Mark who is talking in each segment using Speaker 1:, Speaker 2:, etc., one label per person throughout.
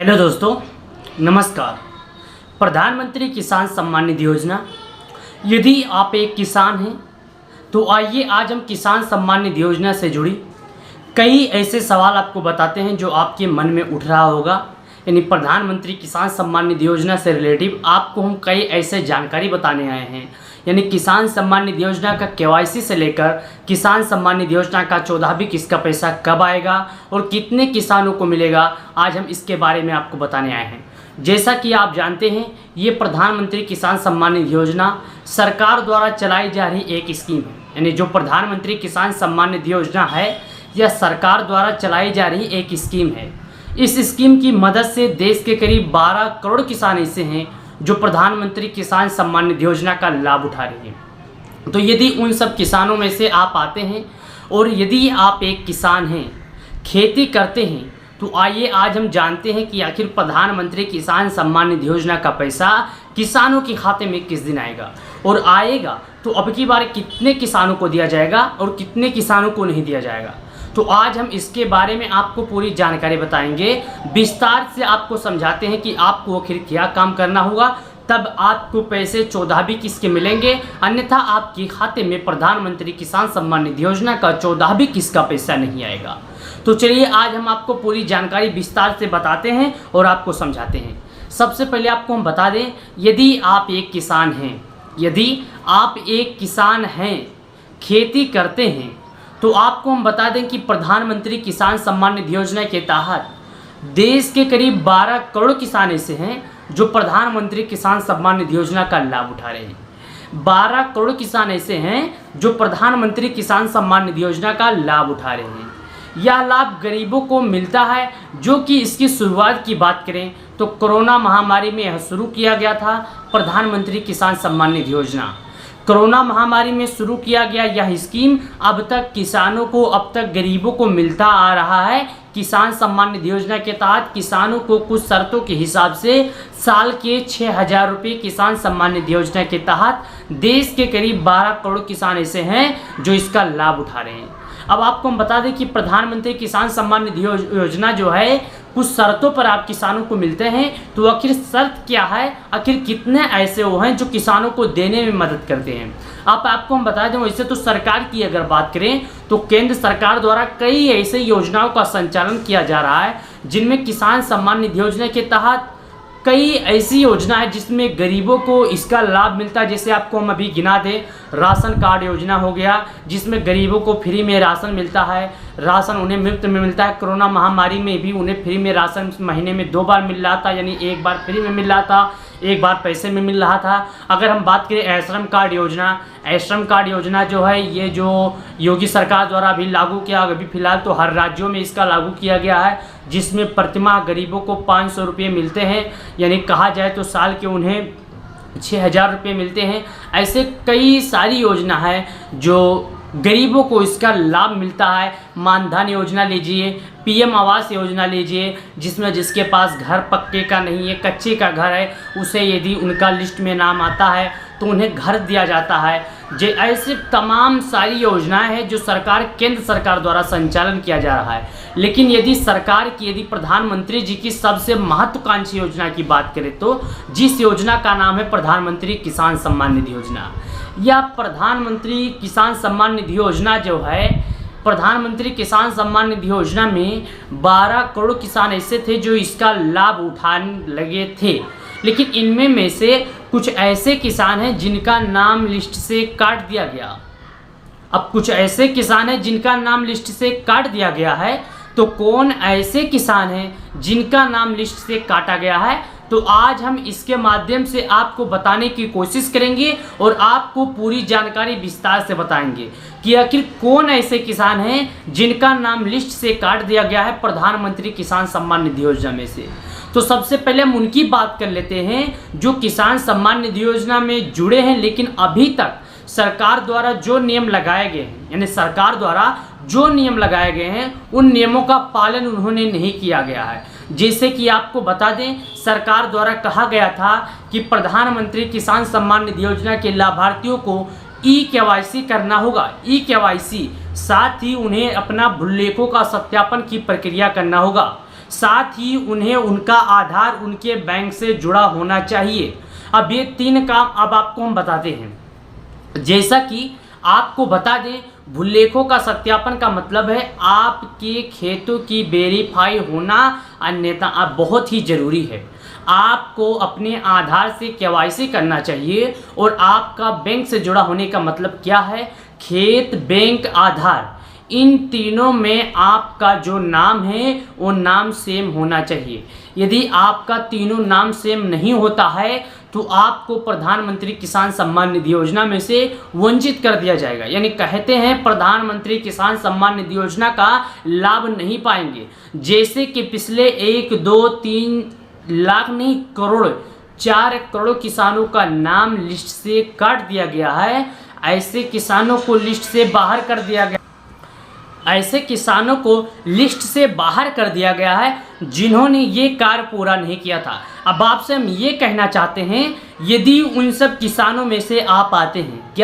Speaker 1: Hello दोस्तों, नमस्कार। प्रधानमंत्री किसान सम्मान निधि योजना, यदि आप एक किसान हैं तो आइए आज हम किसान सम्मान निधि योजना से जुड़ी कई ऐसे सवाल आपको बताते हैं जो आपके मन में उठ रहा होगा। यानी प्रधानमंत्री किसान सम्मान निधि योजना से रिलेटिव आपको हम कई ऐसे जानकारी बताने आए हैं। यानी किसान सम्मान निधि योजना का केवाईसी से लेकर किसान सम्मान निधि योजना का 14वीं किस्त का पैसा कब आएगा और कितने किसानों को मिलेगा, आज हम इसके बारे में आपको बताने आए हैं। जैसा कि आप जानते हैं, ये प्रधानमंत्री किसान सम्मान निधि योजना सरकार द्वारा चलाई जा रही एक स्कीम है। यानी जो प्रधानमंत्री किसान सम्मान निधि योजना है, यह सरकार द्वारा चलाई जा रही एक स्कीम है। इस स्कीम की मदद से देश के करीब 12 करोड़ किसान ऐसे हैं जो प्रधानमंत्री किसान सम्मान निधि योजना का लाभ उठा रहे हैं। तो यदि उन सब किसानों में से आप आते हैं और यदि आप एक किसान हैं, खेती करते हैं, तो आइए आज हम जानते हैं कि आखिर प्रधानमंत्री किसान सम्मान निधि योजना का पैसा किसानों के खाते में किस दिन आएगा, और आएगा तो अब की बार कितने किसानों को दिया जाएगा और कितने किसानों को नहीं दिया जाएगा। तो आज हम इसके बारे में आपको पूरी जानकारी बताएंगे, विस्तार से आपको समझाते हैं कि आपको आखिर क्या काम करना होगा, तब आपको पैसे 14वीं किस्त के मिलेंगे, अन्यथा आपके खाते में प्रधानमंत्री किसान सम्मान निधि योजना का 14वीं किस्त का पैसा नहीं आएगा। तो चलिए आज हम आपको पूरी जानकारी विस्तार से बताते हैं और आपको समझाते हैं। सबसे पहले आपको हम बता दें, यदि आप एक किसान हैं, खेती करते हैं, तो आपको हम बता दें कि प्रधानमंत्री किसान सम्मान निधि योजना के तहत देश के करीब 12 करोड़ किसान ऐसे हैं जो प्रधानमंत्री किसान सम्मान निधि योजना का लाभ उठा रहे हैं। 12 करोड़ किसान ऐसे हैं जो प्रधानमंत्री किसान सम्मान निधि योजना का लाभ उठा रहे हैं। यह लाभ गरीबों को मिलता है, जो कि इसकी शुरुआत की बात करें तो कोरोना महामारी में यह शुरू किया गया था। प्रधानमंत्री किसान सम्मान निधि योजना कोरोना महामारी में शुरू किया गया यह स्कीम अब तक किसानों को, अब तक गरीबों को मिलता आ रहा है। किसान सम्मान निधि योजना के तहत किसानों को कुछ शर्तों के हिसाब से साल के 6,000 रुपये किसान सम्मान निधि योजना के तहत देश के करीब 12 करोड़ किसान ऐसे हैं जो इसका लाभ उठा रहे हैं। अब आपको हम बता दें कि प्रधानमंत्री किसान सम्मान निधि योजना जो है कुछ शर्तों पर आप किसानों को मिलते हैं। तो आखिर शर्त क्या है, आखिर कितने ऐसे वो हैं जो किसानों को देने में मदद करते हैं, आपको हम बता दें। वैसे तो सरकार की अगर बात करें तो केंद्र सरकार द्वारा कई ऐसे योजनाओं का संचालन किया जा रहा है, जिनमें किसान सम्मान निधि योजना के तहत कई ऐसी योजना है जिसमें गरीबों को इसका लाभ मिलता है। जैसे आपको हम अभी गिना दें, राशन कार्ड योजना हो गया, जिसमें गरीबों को फ्री में राशन मिलता है, राशन उन्हें मुफ्त में मिलता है। कोरोना महामारी में भी उन्हें फ्री में राशन महीने में 2 बार मिल रहा था, यानी एक बार फ्री में मिल रहा था, एक बार पैसे में मिल रहा था। अगर हम बात करें श्रम कार्ड योजना जो है, ये जो योगी सरकार द्वारा अभी लागू किया, अभी फिलहाल तो हर राज्यों में इसका लागू किया गया है, जिसमें प्रतिमाह गरीबों को 500 रुपये मिलते हैं। यानी कहा जाए तो साल के उन्हें 6,000 रुपये मिलते हैं। ऐसे कई सारी योजना है जो गरीबों को इसका लाभ मिलता है। मानधन योजना लीजिए, पीएम आवास योजना लीजिए, जिसमें जिसके पास घर पक्के का नहीं है, कच्चे का घर है, उसे यदि उनका लिस्ट में नाम आता है तो उन्हें घर दिया जाता है। ऐसे तमाम सारी योजनाएं हैं जो केंद्र सरकार द्वारा संचालन किया जा रहा है। लेकिन यदि प्रधानमंत्री जी की सबसे महत्वाकांक्षी योजना की बात करें तो जिस योजना का नाम है प्रधानमंत्री किसान सम्मान निधि योजना, यह प्रधानमंत्री किसान सम्मान निधि योजना जो है, प्रधानमंत्री किसान सम्मान निधि योजना में 12 करोड़ किसान ऐसे थे जो इसका लाभ उठाने लगे थे। लेकिन इनमें में से कुछ ऐसे किसान हैं जिनका नाम लिस्ट से काट दिया गया। अब कुछ ऐसे किसान हैं जिनका नाम लिस्ट से काट दिया गया है, तो कौन ऐसे किसान हैं जिनका नाम लिस्ट से काटा गया है, तो आज हम इसके माध्यम से आपको बताने की कोशिश करेंगे और आपको पूरी जानकारी विस्तार से बताएंगे कि आखिर कौन ऐसे किसान हैं जिनका नाम लिस्ट से काट दिया गया है प्रधानमंत्री किसान सम्मान निधि योजना में से। तो सबसे पहले हम उनकी बात कर लेते हैं जो किसान सम्मान निधि योजना में जुड़े हैं, लेकिन अभी तक सरकार द्वारा जो नियम लगाए गए हैं, यानी सरकार द्वारा जो नियम लगाए गए हैं, उन नियमों का पालन उन्होंने नहीं किया गया है। जैसे कि आपको बता दें, सरकार द्वारा कहा गया था कि प्रधानमंत्री किसान सम्मान निधि योजना के लाभार्थियों को ई-केवाईसी करना होगा। ई-केवाईसी, साथ ही उन्हें अपना भूलेखों का सत्यापन की प्रक्रिया करना होगा। साथ ही उन्हें उनका आधार उनके बैंक से जुड़ा होना चाहिए। अब ये 3 काम अब आपको हम बताते हैं। जैसा कि आपको बता दें, भूलेखों का सत्यापन का मतलब है आपके खेतों की वेरीफाई होना, अन्यथा अब बहुत ही ज़रूरी है। आपको अपने आधार से केवाईसी करना चाहिए। और आपका बैंक से जुड़ा होने का मतलब क्या है? खेत, बैंक, आधार, इन तीनों में आपका जो नाम है वो नाम सेम होना चाहिए। यदि आपका तीनों नाम सेम नहीं होता है तो आपको प्रधानमंत्री किसान सम्मान निधि योजना में से वंचित कर दिया जाएगा। यानी कहते हैं प्रधानमंत्री किसान सम्मान निधि योजना का लाभ नहीं पाएंगे। जैसे कि पिछले 1, 2, 3 लाख नहीं, करोड़, 4 करोड़ किसानों का नाम लिस्ट से काट दिया गया है। ऐसे किसानों को लिस्ट से बाहर कर दिया गया ऐसे किसानों को लिस्ट से बाहर कर दिया गया है जिन्होंने ये कार्य पूरा नहीं किया था। अब आपसे हम ये कहना चाहते हैं, यदि उन सब किसानों में से आप आते हैं,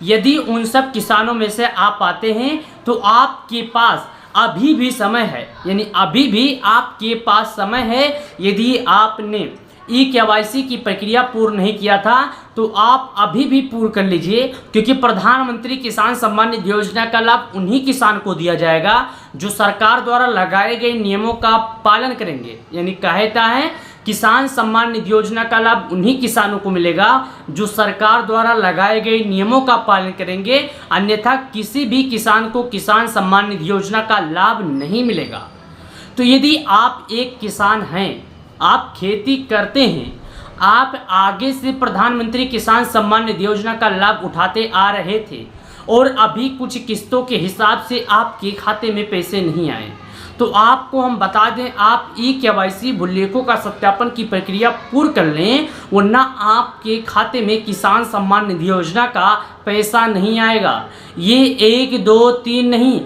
Speaker 1: यदि उन सब किसानों में से आप आते हैं तो आपके पास अभी भी समय है। यानी अभी भी आपके पास समय है। यदि आपने केवाईसी की प्रक्रिया पूर्ण नहीं किया था तो आप अभी भी पूर्ण कर लीजिए, क्योंकि प्रधानमंत्री किसान सम्मान निधि योजना का लाभ उन्हीं किसान को दिया जाएगा जो सरकार द्वारा लगाए गए नियमों का पालन करेंगे। यानी कहता है किसान सम्मान निधि योजना का लाभ उन्हीं किसानों को मिलेगा जो सरकार द्वारा लगाए गए नियमों का पालन करेंगे, अन्यथा किसी भी किसान को किसान सम्मान निधि योजना का लाभ नहीं मिलेगा। तो यदि आप एक किसान हैं, आप खेती करते हैं, आप आगे से प्रधानमंत्री किसान सम्मान निधि योजना का लाभ उठाते आ रहे थे और अभी कुछ किस्तों के हिसाब से आपके खाते में पैसे नहीं आए, तो आपको हम बता दें आप केवाईसी भूलेखों का सत्यापन की प्रक्रिया पूर्ण कर लें, वरना आपके खाते में किसान सम्मान निधि योजना का पैसा नहीं आएगा। ये 1, 2, 3 नहीं,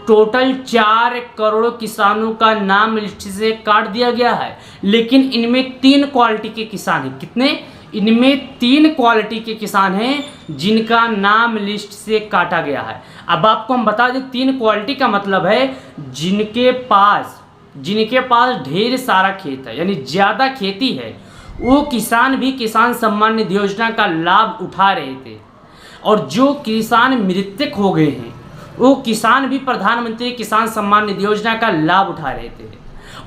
Speaker 1: टोटल 4 करोड़ किसानों का नाम लिस्ट से काट दिया गया है। लेकिन इनमें 3 क्वालिटी के किसान हैं। कितने? इनमें 3 क्वालिटी के किसान हैं जिनका नाम लिस्ट से काटा गया है। अब आपको हम बता दें, 3 क्वालिटी का मतलब है जिनके पास ढेर सारा खेत है, यानी ज़्यादा खेती है, वो किसान भी किसान सम्मान निधि योजना का लाभ उठा रहे थे। और जो किसान मृतक हो गए हैं वो किसान भी प्रधानमंत्री किसान सम्मान निधि योजना का लाभ उठा रहे थे।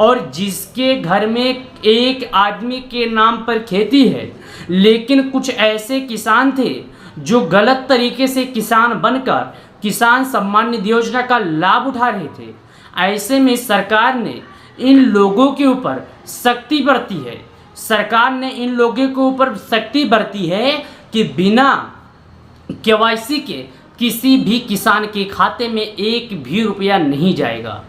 Speaker 1: और जिसके घर में एक आदमी के नाम पर खेती है, लेकिन कुछ ऐसे किसान थे जो गलत तरीके से किसान बनकर किसान सम्मान निधि योजना का लाभ उठा रहे थे, ऐसे में सरकार ने इन लोगों के ऊपर सख्ती बरती है। सरकार ने इन लोगों के ऊपर सख्ती बरती है कि बिना केवाईसी के किसी भी किसान के खाते में 1 भी रुपया नहीं जाएगा।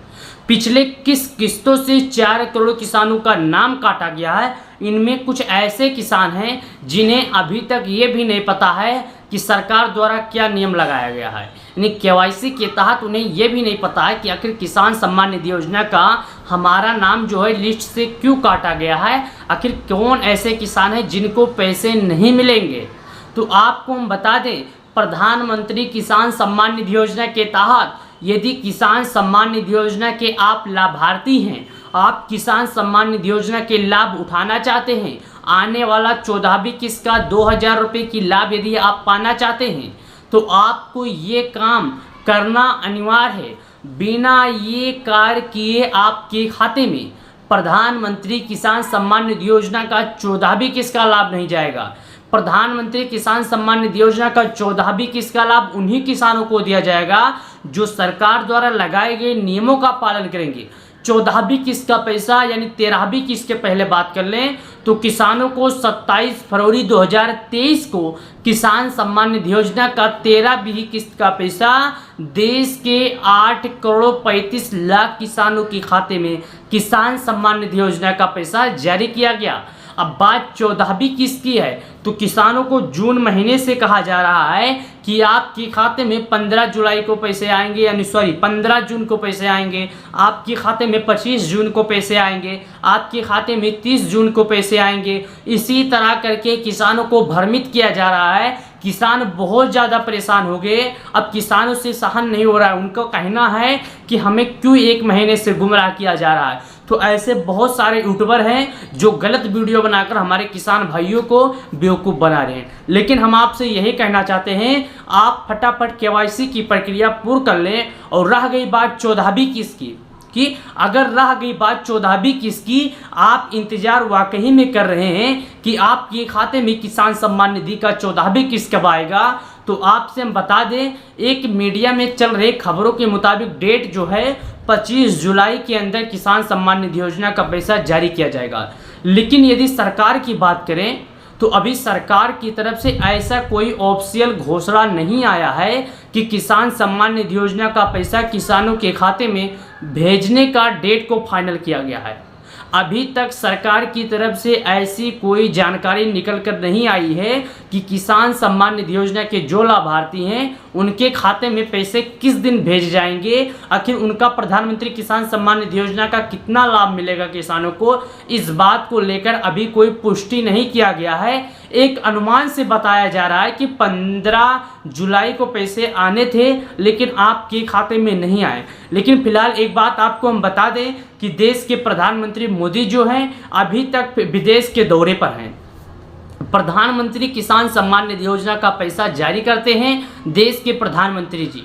Speaker 1: पिछले किस्तों से 4 करोड़ किसानों का नाम काटा गया है। इनमें कुछ ऐसे किसान हैं जिन्हें अभी तक ये भी नहीं पता है कि सरकार द्वारा क्या नियम लगाया गया है। यानी केवाईसी के तहत उन्हें ये भी नहीं पता है कि आखिर किसान सम्मान निधि योजना का हमारा नाम जो है लिस्ट से क्यों काटा गया है, आखिर कौन ऐसे किसान हैं जिनको पैसे नहीं मिलेंगे। तो आपको हम बता दें, प्रधानमंत्री किसान सम्मान निधि योजना के तहत यदि किसान सम्मान निधि योजना के आप लाभार्थी हैं, आप किसान सम्मान निधि योजना के लाभ उठाना चाहते हैं, आने वाला 14वीं किस्त का 2000 रुपये की लाभ यदि आप पाना चाहते हैं, तो आपको ये काम करना अनिवार्य है। बिना ये कार्य किए आपके खाते में प्रधानमंत्री किसान सम्मान निधि योजना का 14वीं किस्त का लाभ नहीं जाएगा। प्रधानमंत्री किसान सम्मान निधि योजना का 14वीं किस्त का लाभ उन्हीं किसानों को दिया जाएगा जो सरकार द्वारा लगाए गए नियमों का पालन करेंगे। 14वीं किस्त का पैसा यानी 13वीं किस्त के पहले बात कर लें तो किसानों को 27 फरवरी 2023 को किसान सम्मान निधि योजना का 13वीं किस्त का पैसा देश के 8 करोड़ 35 लाख किसानों के खाते में किसान सम्मान निधि योजना का पैसा जारी किया गया। अब बात 14वीं किस्त की है तो किसानों को जून महीने से कहा जा रहा है कि आपके खाते में 15 जुलाई को पैसे आएंगे, यानी 15 जून को पैसे आएंगे, आपके खाते में 25 जून को पैसे आएंगे, आपके खाते में 30 जून को पैसे आएंगे। इसी तरह करके किसानों को भ्रमित किया जा रहा है। किसान बहुत ज़्यादा परेशान हो गए, अब किसानों से सहन नहीं हो रहा है। उनको कहना है कि हमें क्यों 1 महीने से गुमराह किया जा रहा है। तो ऐसे बहुत सारे यूट्यूबर हैं जो गलत वीडियो बनाकर हमारे किसान भाइयों को बेवकूफ़ बना रहे हैं। लेकिन हम आपसे यही कहना चाहते हैं, आप फटाफट केवाईसी की प्रक्रिया पूर्ण कर लें। और रह गई बात 14वीं किस्त की, कि अगर रह गई बात 14वीं किस्त की, आप इंतजार वाकई में कर रहे हैं कि आपके खाते में किसान सम्मान निधि का 14वीं किस्त कब आएगा, तो आपसे हम बता दें, एक मीडिया में चल रहे खबरों के मुताबिक डेट जो है 25 जुलाई के अंदर किसान सम्मान निधि योजना का पैसा जारी किया जाएगा। लेकिन यदि सरकार की बात करें तो अभी सरकार की तरफ से ऐसा कोई ऑफिशियल घोषणा नहीं आया है कि किसान सम्मान निधि योजना का पैसा किसानों के खाते में भेजने का डेट को फाइनल किया गया है। अभी तक सरकार की तरफ से ऐसी कोई जानकारी निकल कर नहीं आई है कि किसान सम्मान निधि योजना के जो लाभार्थी हैं उनके खाते में पैसे किस दिन भेज जाएंगे, आखिर उनका प्रधानमंत्री किसान सम्मान निधि योजना का कितना लाभ मिलेगा किसानों को, इस बात को लेकर अभी कोई पुष्टि नहीं किया गया है। एक अनुमान से बताया जा रहा है कि 15 जुलाई को पैसे आने थे लेकिन आपके खाते में नहीं आए। लेकिन फिलहाल एक बात आपको हम बता दें कि देश के प्रधानमंत्री मोदी जो हैं अभी तक विदेश के दौरे पर हैं। प्रधानमंत्री किसान सम्मान निधि योजना का पैसा जारी करते हैं देश के प्रधानमंत्री जी।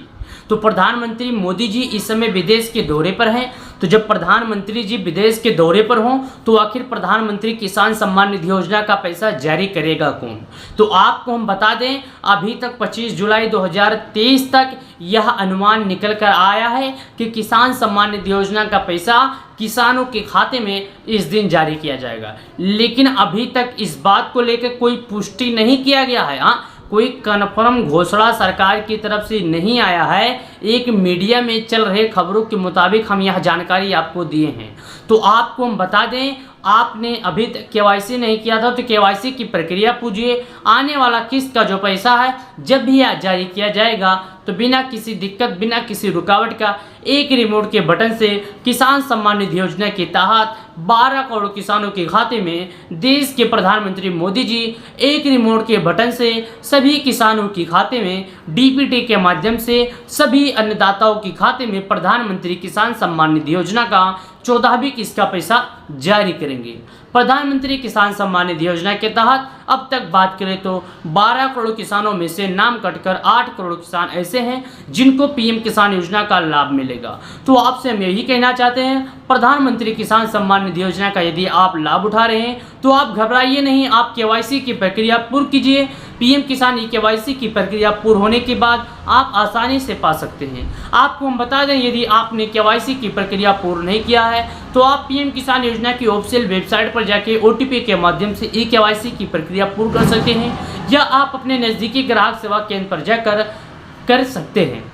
Speaker 1: तो प्रधानमंत्री मोदी जी इस समय विदेश के दौरे पर हैं। तो जब प्रधानमंत्री जी विदेश के दौरे पर हों तो आखिर प्रधानमंत्री किसान सम्मान निधि योजना का पैसा जारी करेगा कौन? तो आपको हम बता दें, अभी तक 25 जुलाई 2023 तक यह अनुमान निकल कर आया है कि किसान सम्मान निधि योजना का पैसा किसानों के खाते में इस दिन जारी किया जाएगा। लेकिन अभी तक इस बात को लेकर कोई पुष्टि नहीं किया गया है। हाँ, कोई कन्फर्म घोषणा सरकार की तरफ से नहीं आया है। एक मीडिया में चल रहे खबरों के मुताबिक हम यह जानकारी आपको दिए हैं। तो आपको हम बता दें, आपने अभी तक केवाईसी नहीं किया था तो केवाईसी की प्रक्रिया पूछिए। आने वाला किस्त का जो पैसा है जब भी जारी किया जाएगा तो बिना किसी दिक्कत, बिना किसी रुकावट का एक रिमोट के बटन से किसान सम्मान निधि योजना के तहत 12 करोड़ किसानों के खाते में देश के प्रधानमंत्री मोदी जी एक रिमोट के बटन से सभी किसानों के खाते में डीबीटी के माध्यम से सभी अन्नदाताओं के खाते में प्रधानमंत्री किसान सम्मान निधि योजना का 14वीं किस्त का पैसा जारी करेंगे। प्रधानमंत्री किसान सम्मान निधि योजना के तहत अब तक बात करें तो 12 करोड़ किसानों में से नाम कटकर 8 करोड़ किसान ऐसे हैं जिनको पीएम किसान योजना का लाभ मिलेगा। तो आपसे हम यही कहना चाहते हैं, प्रधानमंत्री किसान सम्मान निधि योजना का यदि आप लाभ उठा रहे हैं तो आप घबराइए नहीं, आप केवाईसी की प्रक्रिया पूर्ण कीजिए। पीएम किसान केवाईसी की प्रक्रिया पूर्ण होने के बाद आप आसानी से पा सकते हैं। आपको हम बता दें, यदि आपने केवाईसी की प्रक्रिया पूर्ण नहीं किया है तो आप पीएम किसान योजना की ऑफिशियल वेबसाइट पर जाके ओटीपी के माध्यम से केवाईसी की प्रक्रिया पूर्ण कर सकते हैं, या आप अपने नज़दीकी ग्राहक सेवा केंद्र पर जाकर कर सकते हैं।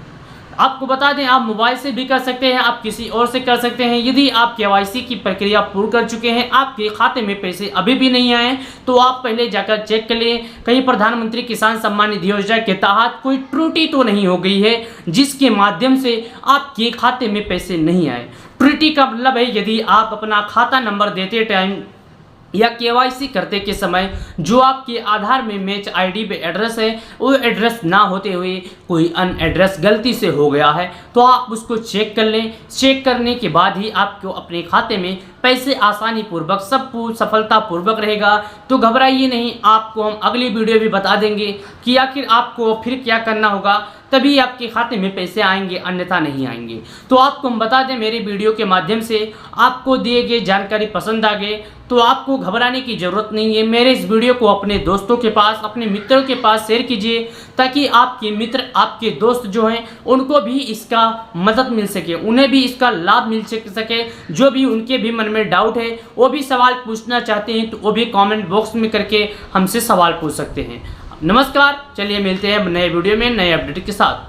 Speaker 1: आपको बता दें, आप मोबाइल से भी कर सकते हैं, आप किसी और से कर सकते हैं। यदि आप केवाईसी की प्रक्रिया पूर्ण कर चुके हैं, आपके खाते में पैसे अभी भी नहीं आए, तो आप पहले जाकर चेक कर लें कहीं प्रधानमंत्री किसान सम्मान निधि योजना के तहत कोई त्रुटि तो नहीं हो गई है जिसके माध्यम से आपके खाते में पैसे नहीं आए। त्रुटि का मतलब है यदि आप अपना खाता नंबर देते टाइम या केवाईसी करते के समय जो आपके आधार में मैच आईडी पे एड्रेस है वो एड्रेस ना होते हुए कोई अन्य एड्रेस गलती से हो गया है तो आप उसको चेक कर लें। चेक करने के बाद ही आपको अपने खाते में पैसे आसानी पूर्वक सब सफलतापूर्वक रहेगा। तो घबराइए नहीं, आपको हम अगली वीडियो भी बता देंगे कि आखिर आपको फिर क्या करना होगा, तभी आपके खाते में पैसे आएंगे, अन्यथा नहीं आएंगे। तो आपको हम बता दें, मेरी वीडियो के माध्यम से आपको दिए गए जानकारी पसंद आ गए तो आपको घबराने की ज़रूरत नहीं है। मेरे इस वीडियो को अपने दोस्तों के पास, अपने मित्रों के पास शेयर कीजिए ताकि आपके मित्र, आपके दोस्त जो हैं उनको भी इसका मदद मिल सके, उन्हें भी इसका लाभ मिल सके। जो भी उनके भी मन में डाउट है, वो भी सवाल पूछना चाहते हैं तो वो भी कमेंट बॉक्स में करके हमसे सवाल पूछ सकते हैं। नमस्कार, चलिए मिलते हैं नए वीडियो में नए अपडेट के साथ।